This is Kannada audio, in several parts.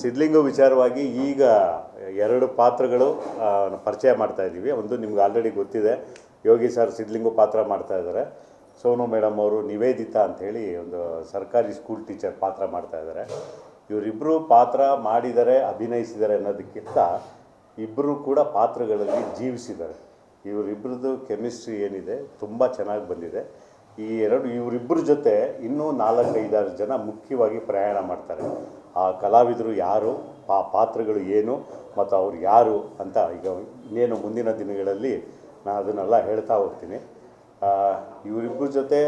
ಸಿದ್ಲಿಂಗು ವಿಚಾರವಾಗಿ ಈಗ ಎರಡು ಪಾತ್ರಗಳು ಪರಿಚಯ ಮಾಡ್ತಾ ಇದ್ದೀವಿ. ಒಂದು ನಿಮ್ಗೆ ಆಲ್ರೆಡಿ ಗೊತ್ತಿದೆ, ಯೋಗಿ ಸರ್ ಸಿದ್ಲಿಂಗು ಪಾತ್ರ ಮಾಡ್ತಾ ಇದ್ದಾರೆ. ಸೋನು ಮೇಡಮ್ ಅವರು ನಿವೇದಿತಾ ಅಂಥೇಳಿ ಒಂದು ಸರ್ಕಾರಿ ಸ್ಕೂಲ್ ಟೀಚರ್ ಪಾತ್ರ ಮಾಡ್ತಾ ಇದ್ದಾರೆ. ಇವರಿಬ್ಬರು ಪಾತ್ರ ಮಾಡಿದ್ದಾರೆ, ಅಭಿನಯಿಸಿದ್ದಾರೆ ಅನ್ನೋದಕ್ಕಿಂತ ಇಬ್ಬರು ಕೂಡ ಪಾತ್ರಗಳಲ್ಲಿ ಜೀವಿಸಿದ್ದಾರೆ. ಇವರಿಬ್ಬರದ್ದು ಕೆಮಿಸ್ಟ್ರಿ ಏನಿದೆ ತುಂಬ ಚೆನ್ನಾಗಿ ಬಂದಿದೆ. ಇವರಿಬ್ಬರ ಜೊತೆ ಇನ್ನೂ 4-5 ಜನ ಮುಖ್ಯವಾಗಿ ಪ್ರಯಾಣ ಮಾಡ್ತಾರೆ. ಆ ಕಲಾವಿದರು ಯಾರು, ಪಾತ್ರಗಳು ಏನು ಮತ್ತು ಅವ್ರು ಯಾರು ಅಂತ ಈಗ ಇನ್ನೇನು ಮುಂದಿನ ದಿನಗಳಲ್ಲಿ ನಾನು ಅದನ್ನೆಲ್ಲ ಹೇಳ್ತಾ ಹೋಗ್ತೀನಿ. ಇವರಿಬ್ಬರ ಜೊತೆ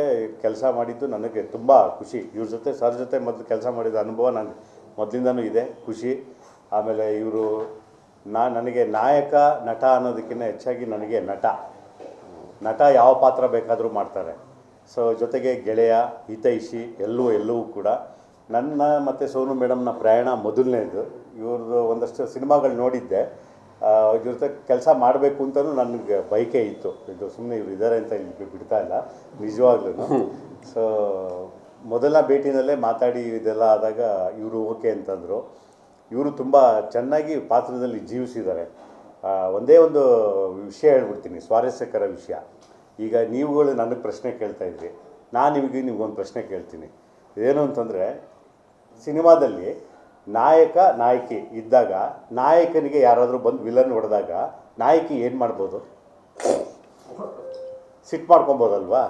ಕೆಲಸ ಮಾಡಿದ್ದು ನನಗೆ ತುಂಬ ಖುಷಿ. ಇವ್ರ ಜೊತೆ ಸರ್ ಜೊತೆ ಮೊದಲು ಕೆಲಸ ಮಾಡಿದ ಅನುಭವ ನನಗೆ ಮೊದಲಿಂದನೂ ಇದೆ, ಖುಷಿ. ಆಮೇಲೆ ಇವರು ನನಗೆ ನಾಯಕ ನಟ ಅನ್ನೋದಕ್ಕಿಂತ ಹೆಚ್ಚಾಗಿ ನನಗೆ ನಟ ಯಾವ ಪಾತ್ರ ಬೇಕಾದರೂ ಮಾಡ್ತಾರೆ. ಸೊ ಜೊತೆಗೆ ಗೆಳೆಯ, ಹಿತೈಷಿ ಎಲ್ಲವೂ ಕೂಡ. ನನ್ನ ಮತ್ತು ಸೋನು ಮೇಡಮ್ನ ಪ್ರಯಾಣ ಮೊದಲನೇದು. ಇವ್ರದ್ದು ಒಂದಷ್ಟು ಸಿನಿಮಾಗಳು ನೋಡಿದ್ದೆ. ಇವ್ರ ಜೊತೆ ಕೆಲಸ ಮಾಡಬೇಕು ಅಂತಲೂ ನನಗೆ ಬಯಕೆ ಇತ್ತು. ಇದು ಸುಮ್ಮನೆ ಇವ್ರು ಇದ್ದಾರೆ ಅಂತ ಇಲ್ಲಿ ಬಿಡ್ತಾ ಇಲ್ಲ, ನಿಜವಾಗ್ಲೂ. ಸೊ ಮೊದಲ ಭೇಟಿನಲ್ಲೇ ಮಾತಾಡಿ ಇದೆಲ್ಲ ಆದಾಗ ಇವರು ಓಕೆ ಅಂತಂದರು. ಇವರು ತುಂಬ ಚೆನ್ನಾಗಿ ಪಾತ್ರದಲ್ಲಿ ಜೀವಿಸಿದ್ದಾರೆ. ಒಂದೇ ಒಂದು ವಿಷಯ ಹೇಳ್ಬಿಡ್ತೀನಿ, ಸ್ವಾರಸ್ಯಕರ ವಿಷಯ. ಈಗ ನೀವುಗಳು ನನಗೆ ಪ್ರಶ್ನೆ ಕೇಳ್ತಾಯಿದ್ರಿ, ನಾನು ನಿಮಗೊಂದು ಪ್ರಶ್ನೆ ಕೇಳ್ತೀನಿ. ಏನು ಅಂತಂದರೆ, ಸಿನಿಮಾದಲ್ಲಿ ನಾಯಕ ನಾಯಕಿ ಇದ್ದಾಗ ನಾಯಕನಿಗೆ ಯಾರಾದರೂ ಬಂದು ವಿಲನ್ ಹೊಡೆದಾಗ ನಾಯಕಿ ಏನು ಮಾಡ್ಬೋದು? ಸಿಟ್ಟು ಮಾಡ್ಕೊಬೋದಲ್ವಾ?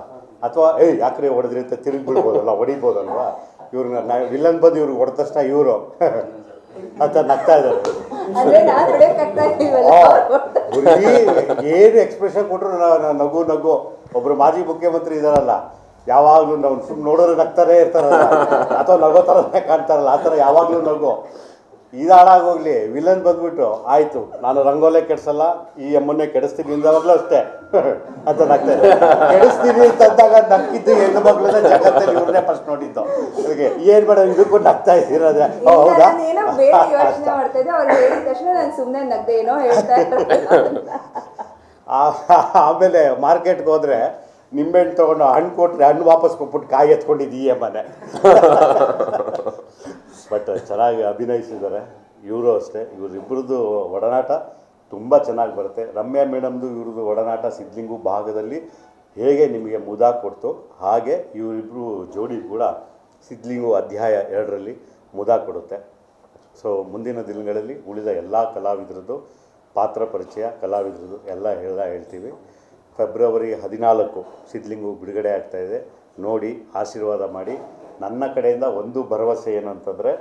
ಅಥವಾ ಯಾಕ್ರೆ ಹೊಡೆದ್ರಿ ಅಂತ ತಿರುಗಿ ಬಿಡ್ಬೋದಲ್ಲ, ಹೊಡಿಬೋದಲ್ವಾ? ಇವ್ರನ್ನ ವಿಲನ್ ಬಂದು ಇವ್ರಿಗೆ ಹೊಡೆದ ತಕ್ಷಣ ಇವರು ಅಂತ ನಗ್ತಾ ಇದ್ದಾರೆ. ಏನು ಎಕ್ಸ್ಪ್ರೆಷನ್ ಕೊಟ್ಟರು ನಗು. ಒಬ್ಬರು ಮಾಜಿ ಮುಖ್ಯಮಂತ್ರಿ ಇದ್ದಾರಲ್ಲ, ಯಾವಾಗಲೂ ನಾವು ಸುಮ್ಮನೆ ನೋಡೋರು ನಗ್ತಾರೇ ಇರ್ತಾರಲ್ಲ, ಅಥವಾ ನಗೋ ಥರನೇ ಕಾಣ್ತಾರಲ್ಲ, ಆ ಥರ ಯಾವಾಗಲೂ ನಗು. ಇದು ಹಾಳಾಗೋಗ್ಲಿ, ವಿಲನ್ ಬಂದ್ಬಿಟ್ಟು ಆಯಿತು ನಾನು ರಂಗೋಲೆ ಕೆಡಿಸಲ್ಲ, ಈ ಅಮ್ಮನ್ನೇ ಕೆಡಿಸ್ತೀನಿ ಇಂದವಾಗಲೂ ಅಷ್ಟೇ ಅಂತ ನಗ್ತಾರೆ. ಕೆಡಿಸ್ತೀನಿ ಅಂತಂದಾಗ ನಕ್ಕಿದ್ದು ಹೆಣ್ಣು ಮಗಳನ್ನ ಜಗತ್ತಲ್ಲಿ ಇವ್ರನ್ನೇ ಫಸ್ಟ್ ನೋಡಿದ್ದು. ಅದಕ್ಕೆ ಏನು ಬೇಡ ಇದಕ್ಕೂ ನಗ್ತಾ ಇದ್ದೀರದೆ. ಹೌದಾ? ಆಮೇಲೆ ಮಾರ್ಕೆಟ್ಗೆ ಹೋದರೆ ನಿಂಬೆಹಣ್ಣು ತೊಗೊಂಡು ಹಣ್ಣು ಕೊಟ್ಟರೆ ಹಣ್ಣು ವಾಪಸ್ ಕೊಟ್ಬಿಟ್ಟು ಕಾಯಿ ಎತ್ಕೊಂಡಿದ್ದೀಯ ಮನೆ. ಬಟ್ ಚೆನ್ನಾಗಿ ಅಭಿನಯಿಸಿದ್ದಾರೆ. ಇವರು ಅಷ್ಟೇ, ಇವರಿಬ್ಬರದ್ದು ಒಡನಾಟ ತುಂಬ ಚೆನ್ನಾಗಿ ಬರುತ್ತೆ. ರಮ್ಯಾ ಮೇಡಮ್ದು ಇವ್ರದ್ದು ಒಡನಾಟ ಸಿದ್ಲಿಂಗು ಭಾಗದಲ್ಲಿ ಹೇಗೆ ನಿಮಗೆ ಮುದ ಕೊಡ್ತು, ಹಾಗೆ ಇವರಿಬ್ಬರು ಜೋಡಿ ಕೂಡ ಸಿದ್ಲಿಂಗು ಅಧ್ಯಾಯ 2ರಲ್ಲಿ ಮುದ ಕೊಡುತ್ತೆ. ಸೊ ಮುಂದಿನ ದಿನಗಳಲ್ಲಿ ಉಳಿದ ಎಲ್ಲ ಕಲಾವಿದರದ್ದು ಪಾತ್ರ ಪರಿಚಯ, ಕಲಾವಿದರದ್ದು ಎಲ್ಲ ಹೇಳ್ತೀವಿ. ಫೆಬ್ರವರಿ 14 ಸಿದ್ಲಿಂಗು ಬಿಡುಗಡೆ ಆಗ್ತಾಯಿದೆ. ನೋಡಿ ಆಶೀರ್ವಾದ ಮಾಡಿ. ನನ್ನ ಕಡೆಯಿಂದ ಒಂದು ಭರವಸೆ ಏನು ಅಂತಂದರೆ,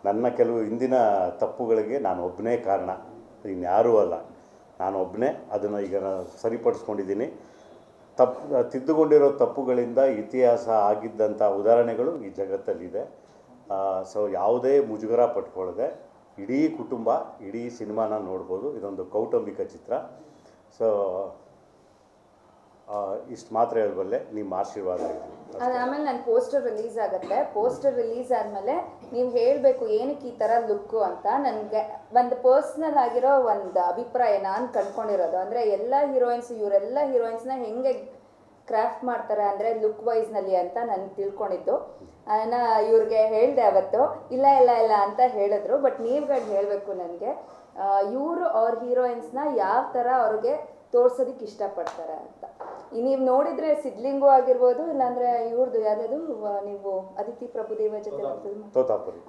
ನನ್ನ ಕೆಲವು ಹಿಂದಿನ ತಪ್ಪುಗಳಿಗೆ ನಾನು ಒಬ್ಬನೇ ಕಾರಣ, ಇನ್ಯಾರೂ ಅಲ್ಲ, ನಾನು ಒಬ್ಬನೇ. ಅದನ್ನು ಈಗ ಸರಿಪಡಿಸ್ಕೊಂಡಿದ್ದೀನಿ. ತಿದ್ದುಕೊಂಡಿರೋ ತಪ್ಪುಗಳಿಂದ ಇತಿಹಾಸ ಆಗಿದ್ದಂಥ ಉದಾಹರಣೆಗಳು ಈ ಜಗತ್ತಲ್ಲಿದೆ. ಸೊ ಯಾವುದೇ ಮುಜುಗರ ಪಟ್ಕೊಳ್ಳದೆ ಇಡೀ ಕುಟುಂಬ ಇಡೀ ಸಿನಿಮಾನ ನೋಡ್ಬೋದು. ಇದೊಂದು ಕೌಟುಂಬಿಕ ಚಿತ್ರ. ಸೊ ಇಷ್ಟು ಮಾತ್ರ ಹೇಳಬಲ್ಲೆ, ನಿಮ್ಮ ಆಶೀರ್ವಾದ ಇದೆ. ಆಮೇಲೆ ನನ್ನ ಪೋಸ್ಟರ್ ರಿಲೀಸ್ ಆಗುತ್ತೆ. ಪೋಸ್ಟರ್ ರಿಲೀಸ್ ಆದಮೇಲೆ ನೀವು ಹೇಳಬೇಕು ಏನಕ್ಕೆ ಈ ಥರ ಲುಕ್ಕು ಅಂತ. ನನಗೆ ಒಂದು ಪರ್ಸ್ನಲ್ ಆಗಿರೋ ಒಂದು ಅಭಿಪ್ರಾಯ ನಾನು ಕಂಡ್ಕೊಂಡಿರೋದು ಅಂದರೆ, ಇವರೆಲ್ಲ ಹೀರೋಯಿನ್ಸ್ನ ಹೆಂಗೆ ಕ್ರಾಫ್ಟ್ ಮಾಡ್ತಾರೆ ಅಂದರೆ ಲುಕ್ ವೈಸ್ನಲ್ಲಿ ಅಂತ ನಾನು ತಿಳ್ಕೊಂಡಿದ್ದು. ಅದನ್ನು ಇವ್ರಿಗೆ ಹೇಳಿದೆ ಅವತ್ತು. ಇಲ್ಲ ಅಂತ ಹೇಳಿದ್ರು. ಬಟ್ ನೀವುಗಳು ಹೇಳಬೇಕು ನನಗೆ, ಇವರು ಅವ್ರ ಹೀರೋಯಿನ್ಸ್ನ ಯಾವ ಥರ ಅವ್ರಿಗೆ ತೋರ್ಸೋದಕ್ಕೆ ಇಷ್ಟಪಡ್ತಾರೆ ಅಂತ. ನೀವು ನೋಡಿದರೆ ಸಿದ್ಲಿಂಗು ಆಗಿರ್ಬೋದು, ಇಲ್ಲಾಂದರೆ ಇವ್ರದ್ದು ಯಾವುದಾದ್ರು ನೀವು ಅದಿತಿ ಪ್ರಭುದೇವ ಜೊತೆ ತೋತಾಪುರಿ.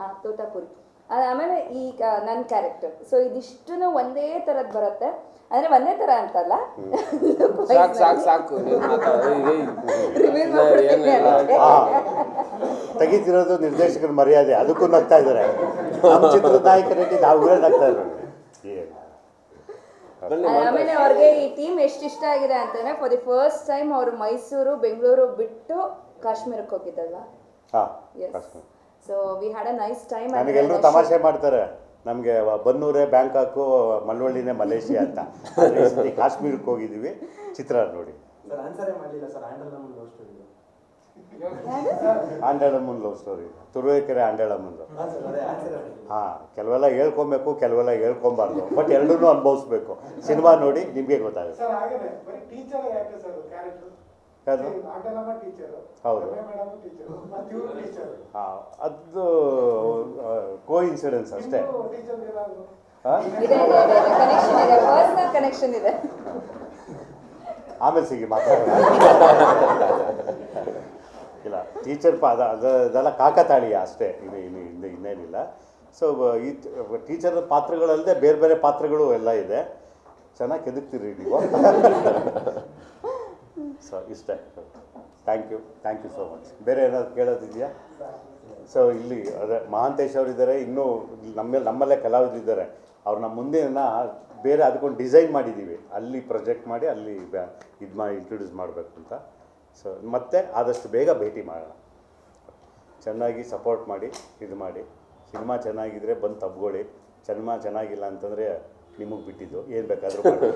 ಆಮೇಲೆ ಈಗ ನನ್ನ ಕ್ಯಾರೆಕ್ಟರ್. ಸೊ ಇದಿಷ್ಟೂ ಒಂದೇ ಥರದ್ದು ಬರುತ್ತೆ. ಅಂದರೆ ಒಂದೇ ಥರ ಅಂತಲ್ಲ, ತೆಗಿತಿರೋದು ನಿರ್ದೇಶಕರ ಮರ್ಯಾದೆ, ಅದಕ್ಕೂ ನಗ್ತಾ ಇದ್ದಾರೆ. ಚಿತ್ರದ ನಾಯಕರಲ್ಲಿ ನಾವು ನಗ್ತಾ ಇದ್ದಾರೆ. ಆಮೇಲೆ ಅವ್ರಿಗೆ ಈ ಟೀಮ್ ಎಷ್ಟು ಇಷ್ಟ ಆಗಿದೆ ಅಂತಂದ್ರೆ, ಫಾರ್ ದಿ ಫಸ್ಟ್ ಟೈಮ್ ಅವರು ಮೈಸೂರು ಬೆಂಗಳೂರು ಬಿಟ್ಟು ಕಾಶ್ಮೀರಕ್ಕೆ ಹೋಗಿದ್ದಲ್ವಾ. So we had a nice time. ನನಗೆಲ್ಲರೂ ತಮಾಷೆ ಮಾಡ್ತಾರೆ, ನಮಗೆ ಬನ್ನೂರೇ ಬ್ಯಾಂಕಾಕು, ಮಳವಳ್ಳಿನೇ ಮಲೇಷಿಯಾ ಅಂತ. ಕಾಶ್ಮೀರಕ್ಕೆ ಹೋಗಿದ್ದೀವಿ, ಚಿತ್ರ ನೋಡಿ. ಆಂಡಳಮ್ಮನ ಲವ್ ಸ್ಟೋರಿ, ತುರುವೇಕೆರೆ ಆಂಡಳಮ್ಮಂದು. ಕೆಲವೆಲ್ಲ ಹೇಳ್ಕೊಬೇಕು, ಕೆಲವೆಲ್ಲ ಹೇಳ್ಕೊಬಾರ್ದು. ಬಟ್ ಎರಡನ್ನೂ ಅನುಭವಿಸ್ಬೇಕು. ಸಿನಿಮಾ ನೋಡಿ ನಿಮಗೆ ಗೊತ್ತಾಗುತ್ತೆ. ಯಾವುದು ನಾಗಲಮ್ಮ ಟೀಚರು, ಹೌದು ಮೇಡಮ್ ಟೀಚರು, ಮತ್ತು ಇವರು ಟೀಚರು. ಹಾಂ ಅದು ಕೋ ಇನ್ಸಿಡೆನ್ಸ್ ಅಷ್ಟೇ ಟೀಚರ್ ಏನಾದ್ರು ಹಾಂ ಇದೆ ಕನೆಕ್ಷನ್ ಇದೆ, ಪರ್ಸನಲ್ ಕನೆಕ್ಷನ್ ಇದೆ. ಆಮೇಲೆ ಸಿಗಿ ಮಾತಾಡೋಣ. ಇಲ್ಲ ಟೀಚರ್ ಅದೆಲ್ಲ ಕಾಕತಾಳೀಯ ಅಷ್ಟೇ, ಇನ್ನೇನಿಲ್ಲ. ಸೊ ಈ ಟೀಚರ್ ಪಾತ್ರಗಳಲ್ಲದೆ ಬೇರೆ ಬೇರೆ ಪಾತ್ರಗಳು ಎಲ್ಲ ಇದೆ. ಚೆನ್ನಾಗಿ ಕೆದಕ್ತೀರಿ ನೀವು. ಸೊ ಇಷ್ಟೇ. Thank you so much. ಬೇರೆ ಏನಾದ್ರು ಕೇಳೋದಿದೆಯಾ? ಸೊ ಇಲ್ಲಿ ಅದೇ ಮಹಾಂತೇಶ್ ಅವರಿದ್ದಾರೆ, ಇನ್ನೂ ನಮ್ಮಲ್ಲೇ ಕಲಾವಿದರಿದ್ದಾರೆ. ಅವ್ರನ್ನ ಮುಂದಿನ ಬೇರೆ ಅದಕ್ಕೊಂದು ಡಿಸೈನ್ ಮಾಡಿದ್ದೀವಿ, ಅಲ್ಲಿ ಪ್ರೊಜೆಕ್ಟ್ ಮಾಡಿ ಅಲ್ಲಿ ಇದು ಮಾಡಿ ಇಂಟ್ರೊಡ್ಯೂಸ್ ಮಾಡಬೇಕು ಅಂತ. ಸೊ ಮತ್ತೆ ಆದಷ್ಟು ಬೇಗ ಭೇಟಿ ಮಾಡೋಣ. ಚೆನ್ನಾಗಿ ಸಪೋರ್ಟ್ ಮಾಡಿ, ಇದು ಮಾಡಿ. ಸಿನಿಮಾ ಚೆನ್ನಾಗಿದ್ದರೆ ಬಂದು ತಬ್ಕೊಳ್ಳಿ. ಸಿನಿಮಾ ಚೆನ್ನಾಗಿಲ್ಲ ಅಂತಂದರೆ ನಿಮಗೆ ಬಿಟ್ಟಿದ್ದು, ಏನು ಬೇಕಾದರೂ ಮಾಡಿ.